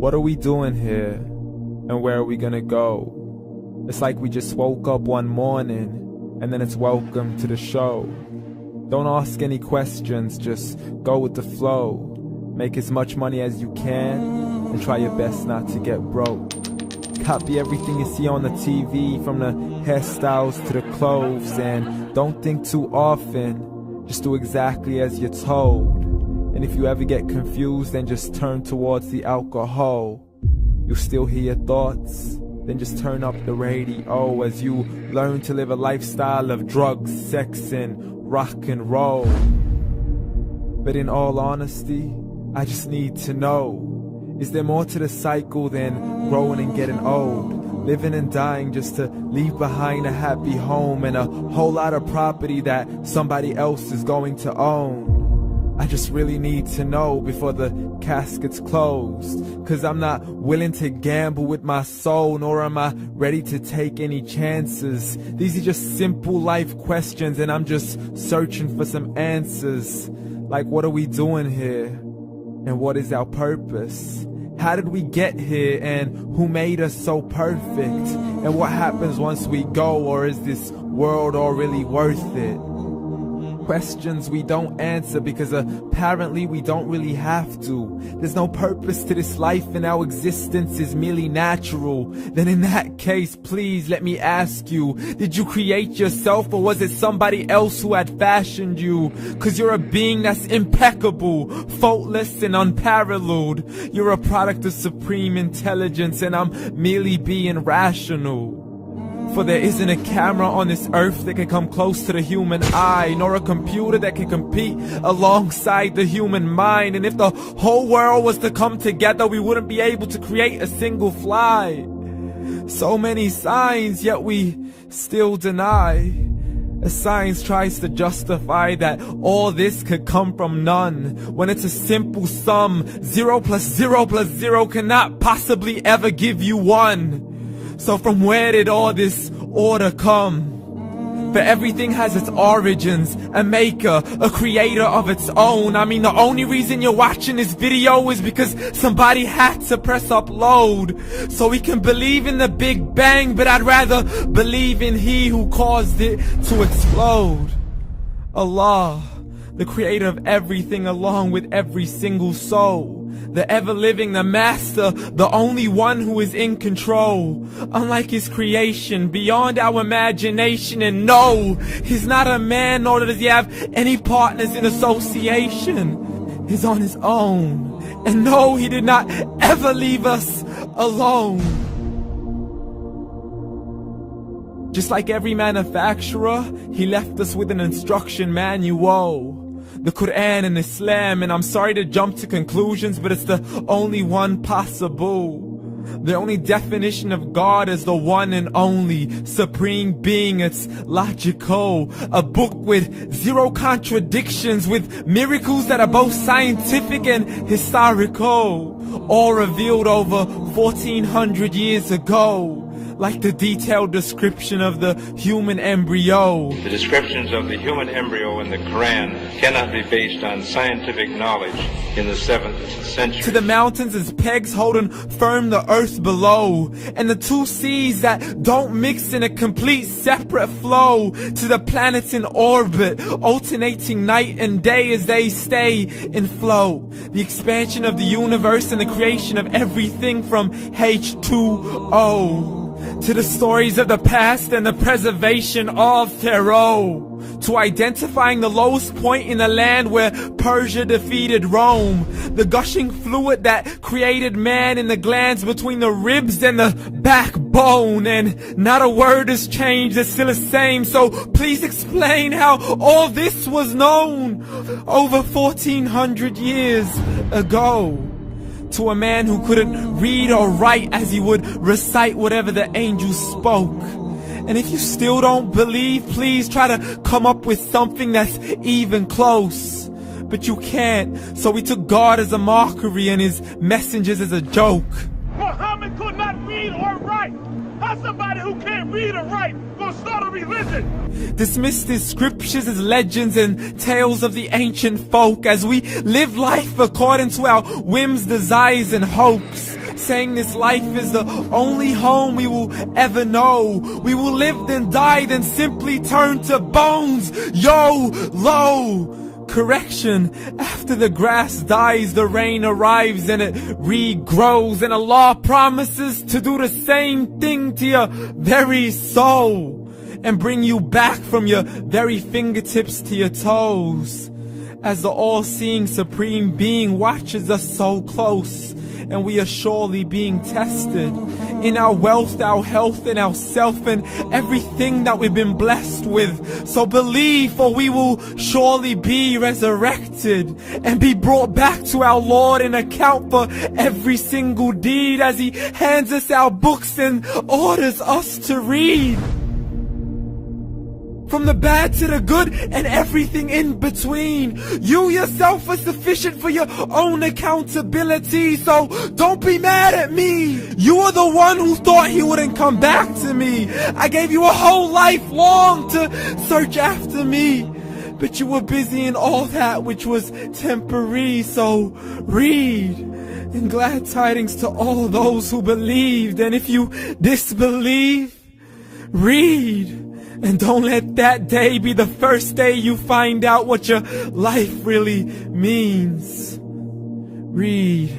What are we doing here? And where are we gonna go? It's like we just woke up one morning, and then it's welcome to the show. Don't ask any questions, just go with the flow. Make as much money as you can, and try your best not to get broke. Copy everything you see on the TV, from the hairstyles to the clothes, and don't think too often, just do exactly as you're told. And if you ever get confused, then just turn towards the alcohol. You'll still hear your thoughts, then just turn up the radio as you learn to live a lifestyle of drugs, sex, and rock and roll. But in all honesty, I just need to know, is there more to the cycle than growing and getting old? Living and dying just to leave behind a happy home and a whole lot of property that somebody else is going to own. I just really need to know before the casket's closed, 'cause I'm not willing to gamble with my soul, nor am I ready to take any chances. These are just simple life questions, and I'm just searching for some answers. Like, what are we doing here? And what is our purpose? How did we get here, and who made us so perfect? And what happens once we go, or is this world all really worth it? Questions we don't answer because apparently we don't really have to. There's no purpose to this life and our existence is merely natural. Then in that case, please let me ask you, did you create yourself, or was it somebody else who had fashioned you? 'Cause you're a being that's impeccable, faultless and unparalleled. You're a product of supreme intelligence, and I'm merely being rational. For there isn't a camera on this earth that can come close to the human eye, nor a computer that can compete alongside the human mind. And if the whole world was to come together, we wouldn't be able to create a single fly. So many signs, yet we still deny. As science tries to justify that all this could come from none, when it's a simple sum. 0 plus 0 plus 0 cannot possibly ever give you 1. So from where did all this order come? For everything has its origins, a maker, a creator of its own. I mean, the only reason you're watching this video is because somebody had to press upload. So we can believe in the Big Bang, but I'd rather believe in He who caused it to explode. Allah, the creator of everything, along with every single soul. The ever-living, the master, the only one who is in control. Unlike his creation, beyond our imagination. And no, he's not a man, nor does he have any partners in association. He's on his own. And no, he did not ever leave us alone. Just like every manufacturer, he left us with an instruction manual. The Quran and Islam, and I'm sorry to jump to conclusions, but it's the only one possible. The only definition of God is the one and only supreme being. It's logical, a book with 0 contradictions, with miracles that are both scientific and historical, all revealed over 1400 years ago. Like the detailed description of the human embryo. The descriptions of the human embryo in the Quran cannot be based on scientific knowledge in the 7th century. To the mountains as pegs holding firm the earth below, and the 2 seas that don't mix in a complete separate flow. To the planets in orbit, alternating night and day as they stay in flow. The expansion of the universe and the creation of everything from H2O. To the stories of the past and the preservation of Pharaoh. To identifying the lowest point in the land where Persia defeated Rome. The gushing fluid that created man in the glands between the ribs and the backbone. And not a word has changed, it's still the same. So please explain how all this was known over 1400 years ago. To a man who couldn't read or write, as he would recite whatever the angels spoke. And if you still don't believe, please try to come up with something that's even close. But you can't, so we took God as a mockery and his messengers as a joke. Muhammad could not read or write. How's somebody who can't read or write gonna start a religion? Dismissed his scriptures as legends and tales of the ancient folk, as we live life according to our whims, desires, and hopes. saying this life is the only home we will ever know. We will live then die, then simply turn to bones. YOLO! Correction, after the grass dies, the rain arrives and it regrows, and Allah promises to do the same thing to your very soul and bring you back from your very fingertips to your toes, as the all-seeing supreme being watches us so close, and we are surely being tested in our wealth, our health, and our self, and everything that we've been blessed with. So believe, for we will surely be resurrected and be brought back to our Lord and account for every single deed, as He hands us our books and orders us to read. From the bad to the good and everything in between. You yourself are sufficient for your own accountability, so don't be mad at me. You are the one who thought He wouldn't come back to me. I gave you a whole life long to search after me, but you were busy in all that which was temporary. So read, and glad tidings to all those who believed. And if you disbelieve, read. And don't let that day be the first day you find out what your life really means. Read.